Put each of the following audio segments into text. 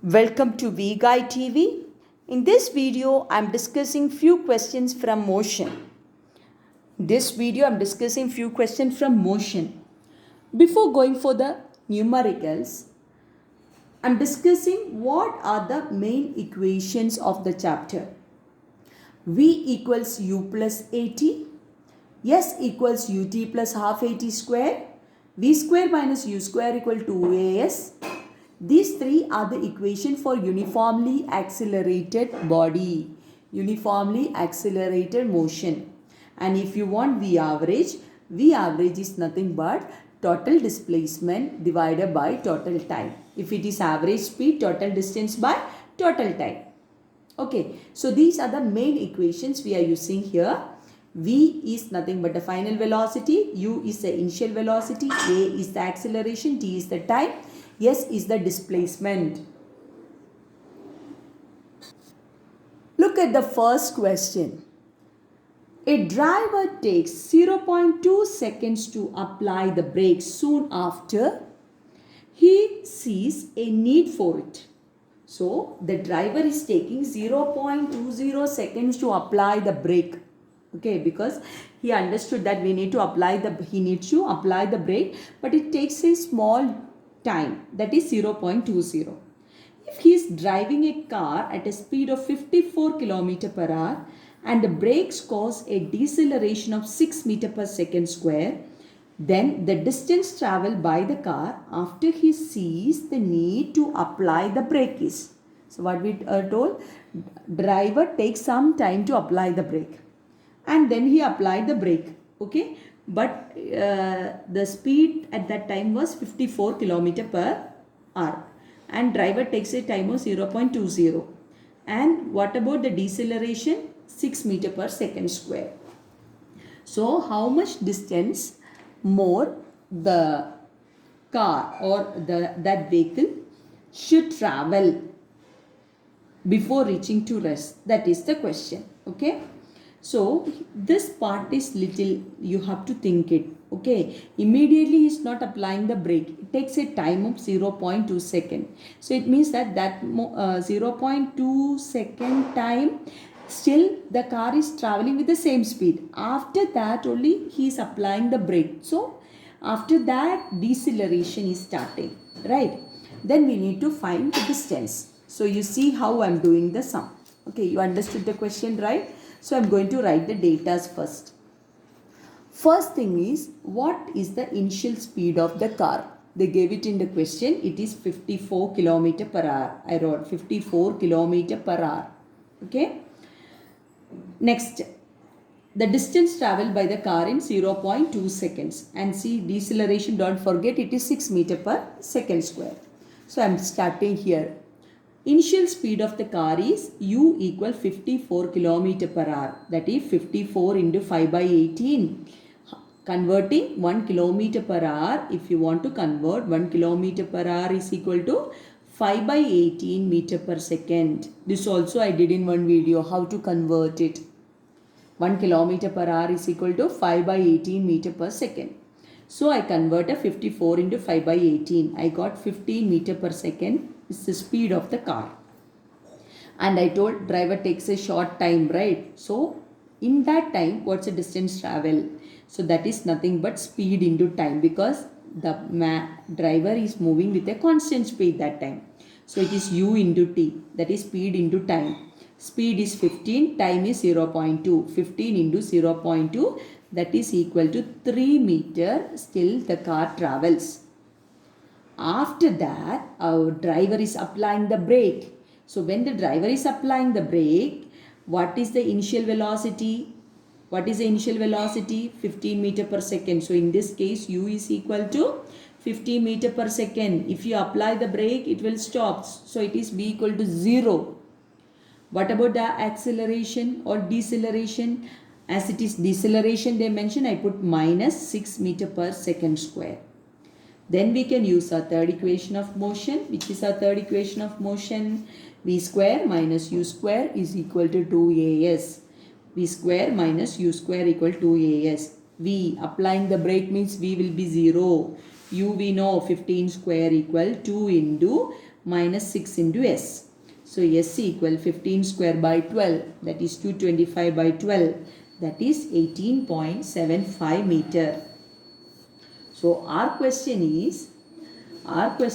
Welcome to VGuide TV. In this video, I'm discussing few questions from motion. Before going for the numericals, I'm discussing what are the main equations of the chapter. V equals U plus AT, S equals UT plus half AT square, V square minus U square equal 2AS. These three are the equation for uniformly accelerated body, uniformly accelerated motion. And if you want V average is nothing but total displacement divided by total time. If it is average speed, total distance by total time. Okay, so these are the main equations we are using here. V is nothing but the final velocity, U is the initial velocity, A is the acceleration, T is the time, S is the displacement. Look at the first question. A driver takes 0.2 seconds to apply the brake. Soon after, he sees a need for it. So, the driver is taking 0.20 seconds to apply the brake. Okay, because he understood that he needs to apply the brake, but it takes a small time, that is 0.20. If he is driving a car at a speed of 54 km per hour and the brakes cause a deceleration of 6 meter per second square, then the distance traveled by the car after he sees the need to apply the brake is. So what we are told, driver takes some time to apply the brake and then he applied the brake. Okay, but the speed at that time was 54 km per hour and driver takes a time of 0.20. And what about the deceleration? 6 meter per second square. So how much distance more the car or that vehicle should travel before reaching to rest? That is the question. Okay, so this part is little, you have to think it. Okay, immediately he is not applying the brake. It takes a time of 0.2 second. So it means that 0.2 second time, still the car is traveling with the same speed. After that only he is applying the brake. So after that deceleration is starting, right? Then we need to find the distance. So you see how I am doing the sum. Okay, you understood the question, right? So I am going to write the datas first. First thing is, what is the initial speed of the car? They gave it in the question. It is 54 km per hour. I wrote 54 km per hour. Okay. Next, the distance traveled by the car in 0.2 seconds. And see, deceleration, don't forget, it is 6 meter per second square. So I am starting here. Initial speed of the car is U equal 54 km per hour. That is 54 into 5 by 18. Converting 1 km per hour, if you want to convert 1 km per hour is equal to 5 by 18 meter per second. This also I did in one video, how to convert it. 1 km per hour is equal to 5 by 18 meter per second. So I converted 54 into 5 by 18. I got 15 meter per second is the speed of the car. And I told driver takes a short time, right? So in that time, what's the distance travel? So that is nothing but speed into time, because the driver is moving with a constant speed that time. So it is U into T, that is speed into time. Speed is 15, time is 0.2. 15 into 0.2, that is equal to 3 meter. Still the car travels. After that, our driver is applying the brake. So when the driver is applying the brake, what is the initial velocity? What is the initial velocity? 15 meter per second. So in this case, U is equal to 15 meter per second. If you apply the brake, it will stop. So it is V equal to 0. What about the acceleration or deceleration? As it is deceleration, they mention, I put minus 6 meter per second square. Then we can use our third equation of motion. Which is our third equation of motion? V square minus U square is equal to 2AS. V square minus U square equal to AS. V, applying the brake means V will be 0. U we know 15 square equal 2 into minus 6 into s. So s equal 15 square by 12, that is 225 by 12, that is 18.75 meter. So our question is after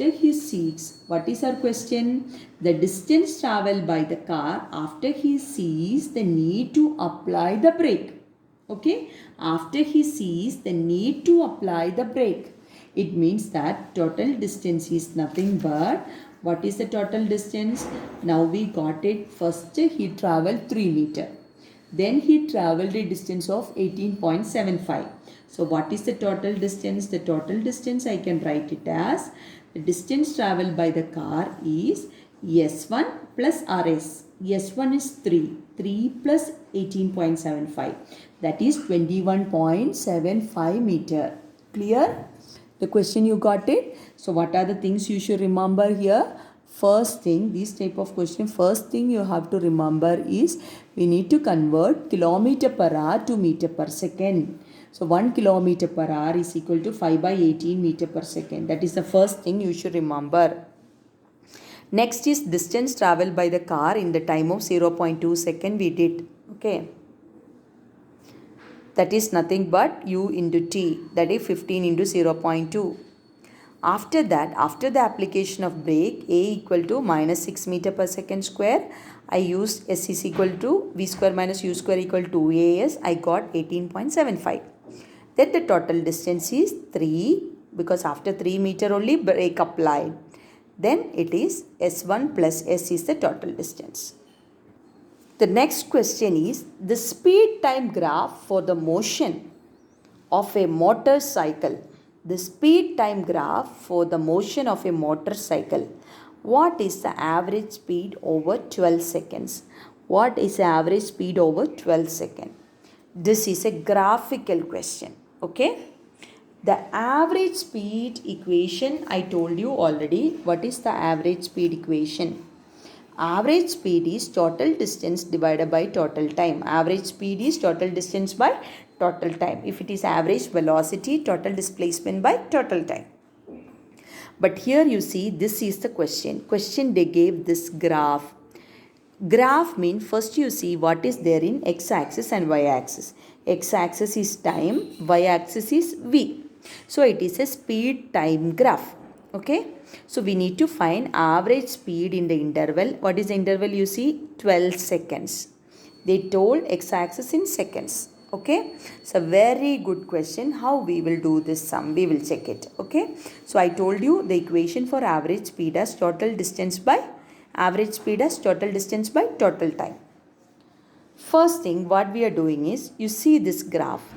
he sees, what is our question? The distance traveled by the car after he sees the need to apply the brake. Okay, after he sees the need to apply the brake. It means that total distance is nothing but, what is the total distance? Now we got it. First he traveled 3 meter. Then he traveled a distance of 18.75. So what is the total distance? The total distance I can write it as, the distance traveled by the car is S1 plus RS. S1 is 3. 3 plus 18.75. That is 21.75 meter. Clear? The question you got it? So what are the things you should remember here? First thing, this type of question, first thing you have to remember is we need to convert kilometer per hour to meter per second. So 1 kilometer per hour is equal to 5 by 18 meter per second. That is the first thing you should remember. Next is distance traveled by the car in the time of 0.2 second we did. Okay. That is nothing but u into t, that is 15 into 0.2. After that, after the application of brake, a equal to minus 6 meter per second square, I used s is equal to v square minus u square equal to as, I got 18.75. Then the total distance is 3, because after 3 meter only brake applied. Then it is s1 plus s is the total distance. The next question is the speed time graph for the motion of a motorcycle. The speed time graph for the motion of a motorcycle. What is the average speed over 12 seconds? What is the average speed over 12 seconds? This is a graphical question. Okay. The average speed equation I told you already. What is the average speed equation? Average speed is total distance divided by total time. Average speed is total distance by total time. If it is average velocity, total displacement by total time. But here you see, this is the question. Question they gave this graph. Graph means first you see what is there in x-axis and y-axis. X-axis is time, y-axis is v. So it is a speed time graph. Okay. So we need to find average speed in the interval. What is the interval you see? 12 seconds. They told x-axis in seconds. Okay. So very good question. How we will do this sum? We will check it. Okay. So I told you the equation for average speed as total distance by total time. First thing what we are doing is, you see this graph.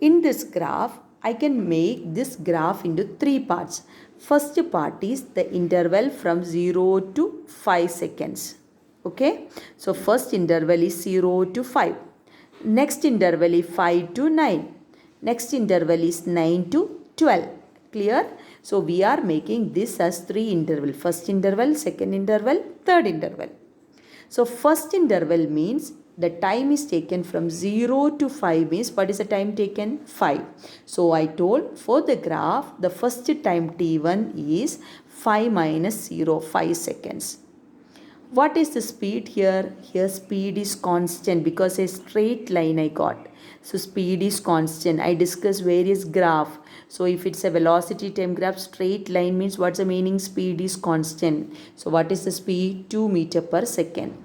In this graph, I can make this graph into 3 parts. First part is the interval from 0 to 5 seconds. Okay. So first interval is 0 to 5. Next interval is 5 to 9. Next interval is 9 to 12. Clear? So we are making this as 3 interval. First interval, second interval, third interval. So first interval means the time is taken from 0 to 5 means what is the time taken? 5. So I told for the graph, the first time t1 is 5 minus 0, 5 seconds. What is the speed here? Here speed is constant because a straight line I got. So speed is constant. I discussed various graph. So if it's a velocity time graph, straight line means what's the meaning? Speed is constant. So what is the speed? 2 meter per second.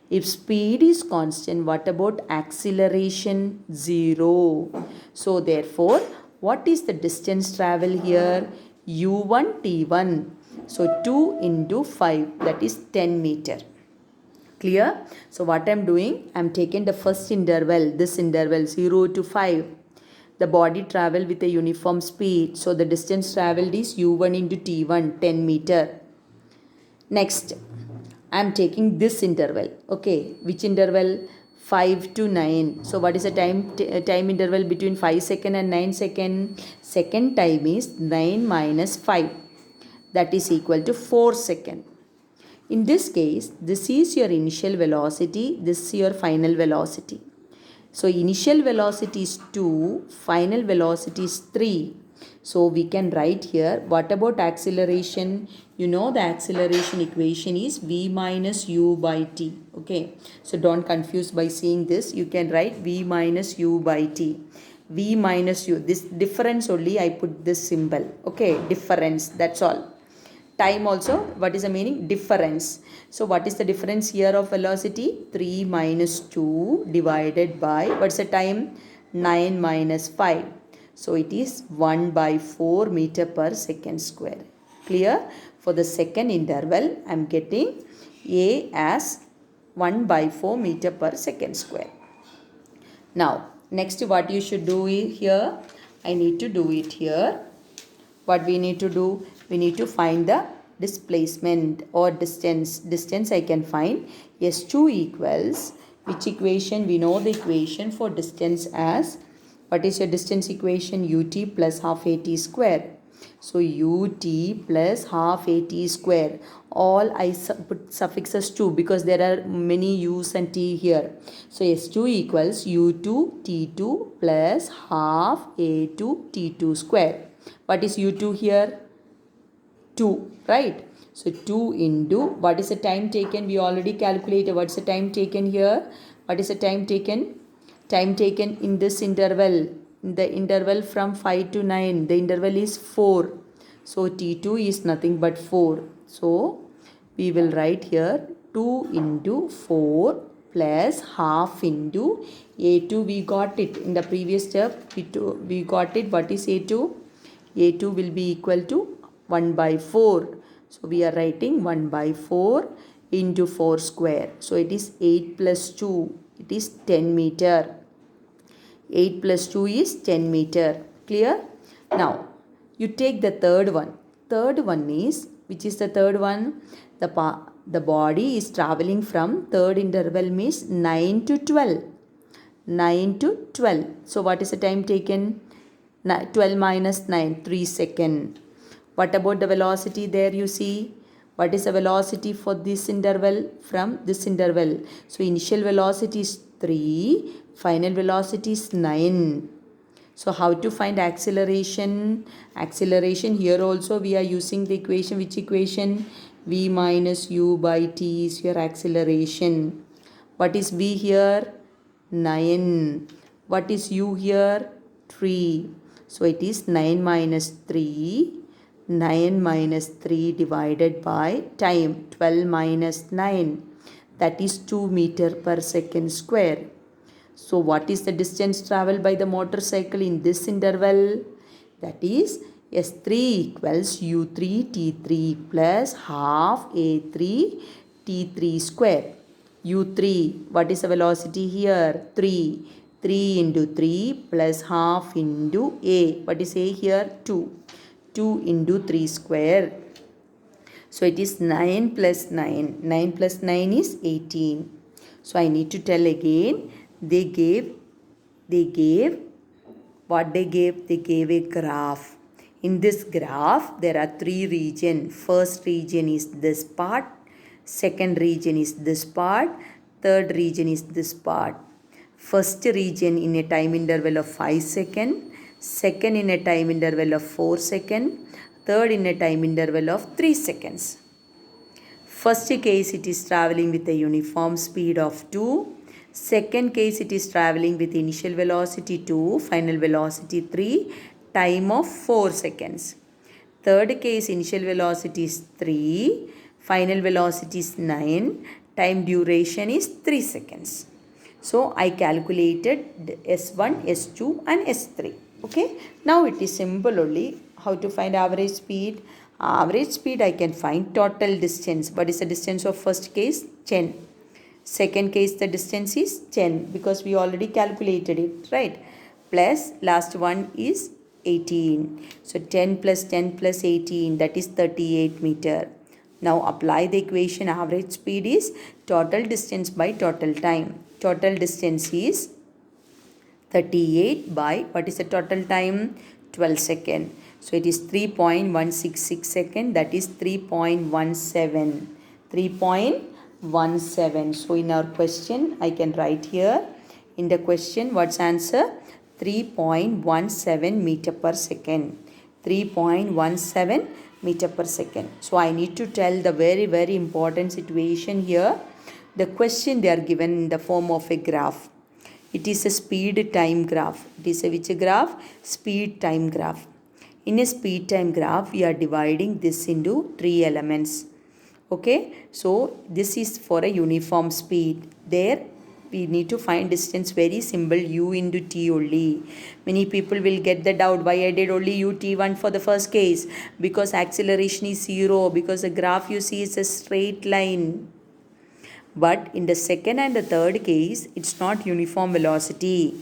If speed is constant, what about acceleration? 0. So therefore, what is the distance travel here? U1 T1. So 2 into 5, that is 10 meter. Clear? So what I am doing? I am taking the first interval, this interval 0 to 5. The body travel with a uniform speed. So the distance traveled is U1 into T1, 10 meter. Next, I am taking this interval. Okay, which interval? 5 to 9. So what is the time interval between 5 second and 9 second? Second time is 9 minus 5. That is equal to 4 second. In this case, this is your initial velocity, this is your final velocity. So initial velocity is 2, final velocity is 3. So we can write here, what about acceleration? You know the acceleration equation is v minus u by t. Okay, so don't confuse by seeing this. You can write v minus u by t. V minus u, this difference only I put this symbol. Okay, difference, that's all. Time also, what is the meaning? Difference. So what is the difference here of velocity? 3 minus 2 divided by, what's the time? 9 minus 5. So it is 1 by 4 meter per second square. Clear? For the second interval, I am getting A as 1 by 4 meter per second square. Now, next what you should do here, I need to do it here. What we need to do? We need to find the displacement or distance. Distance I can find S2 equals, which equation? We know the equation for distance as, what is your distance equation? Ut plus half at square. So ut plus half at square. All I put suffixes 2 because there are many u's and t here. So S2 equals u2 t2 plus half a2 t2 square. What is u2 here? 2, right? So 2 into, what is the time taken? We already calculated. What's the time taken here? What is the time taken? Time taken in this interval. In the interval from 5 to 9. The interval is 4. So T2 is nothing but 4. So we will write here 2 into 4 plus half into A2. We got it. In the previous step, we got it. What is A2? A2 will be equal to 1 by 4. So we are writing 1 by 4 into 4 square. So it is 8 plus 2. It is 10 meter. 8 plus 2 is 10 meter. Clear? Now, you take the third one. Third one is, which is the third one? The body is traveling from third interval means 9 to 12. 9 to 12. So what is the time taken? 12 minus 9, 3 seconds. What about the velocity there you see? What is the velocity for this interval from this interval? So initial velocity is 3, final velocity is 9. So how to find acceleration? Acceleration here also we are using the equation. Which equation? V minus u by t is your acceleration. What is v here? 9. What is u here? 3. So it is 9 minus 3. 9 minus 3 divided by time, 12 minus 9, that is 2 meter per second square. So what is the distance traveled by the motorcycle in this interval? That is S3 equals U3 T3 plus half A3 T3 square. U3, what is the velocity here? 3. 3 into 3 plus half into A. What is A here? 2. 2 into 3 square. So it is 9 plus 9. 9 plus 9 is 18. So I need to tell again. They gave what they gave? They gave a graph. In this graph, there are 3 regions. First region is this part. Second region is this part. Third region is this part. First region in a time interval of 5 seconds. Second in a time interval of 4 seconds. Third in a time interval of 3 seconds. First case it is traveling with a uniform speed of 2. Second case it is traveling with initial velocity 2, final velocity 3, time of 4 seconds. Third case initial velocity is 3, final velocity is 9, time duration is 3 seconds. So I calculated S1, S2 and S3. Okay. Now it is simple only. How to find average speed? Average speed I can find total distance. What is the distance of first case? 10. Second case the distance is 10 because we already calculated it, right? Plus last one is 18. So 10 plus 10 plus 18, that is 38 meter. Now apply the equation. Average speed is total distance by total time. Total distance is 38 by, what is the total time? 12 seconds. So it is 3.166 seconds, that is 3.17. 3.17. So in our question, I can write here in the question, what's answer? 3.17 meter per second. 3.17 meter per second. So I need to tell the very important situation here. The question they are given in the form of a graph. It is a speed time graph. It is a which graph? Speed time graph. In a speed time graph, we are dividing this into 3 elements. Okay, so this is for a uniform speed. There we need to find distance, very simple, u into t only. Many people will get the doubt why I did only u t1 for the first case, because acceleration is 0, because the graph you see is a straight line. But in the second and the third case, it's not uniform velocity.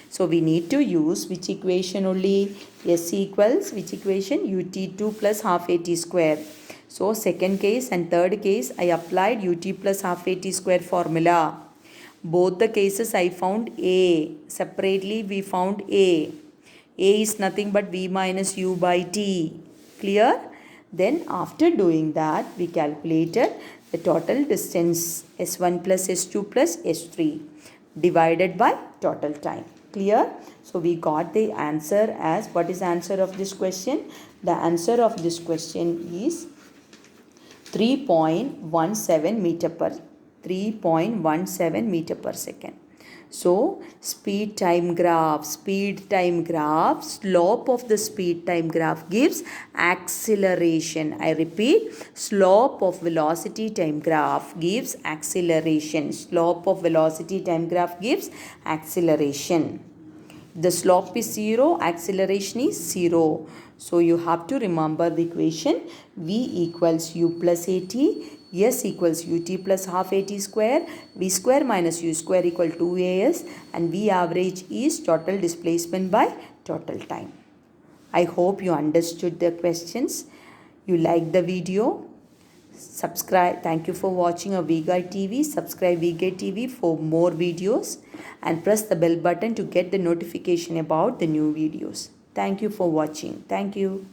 So we need to use which equation only? S equals which equation? ut2 plus half at square. So second case and third case, I applied ut plus half at square formula. Both the cases I found A. Separately we found A. A is nothing but v minus u by t. Clear? Then after doing that, we calculated the total distance S1 plus S2 plus S3 divided by total time. Clear? So we got the answer as, what is the answer of this question? The answer of this question is 3.17 meter per second. So speed time graph, slope of the speed time graph gives acceleration. I repeat, slope of velocity time graph gives acceleration. Slope of velocity time graph gives acceleration. The slope is 0, acceleration is 0. So you have to remember the equation v equals u plus at, s equals ut plus half at square, v square minus u square equal 2as, and v average is total displacement by total time. I hope you understood the questions. You liked the video. Subscribe. Thank you for watching a VGuide TV. Subscribe VGuide TV for more videos and press the bell button to get the notification about the new videos. Thank you for watching. Thank you.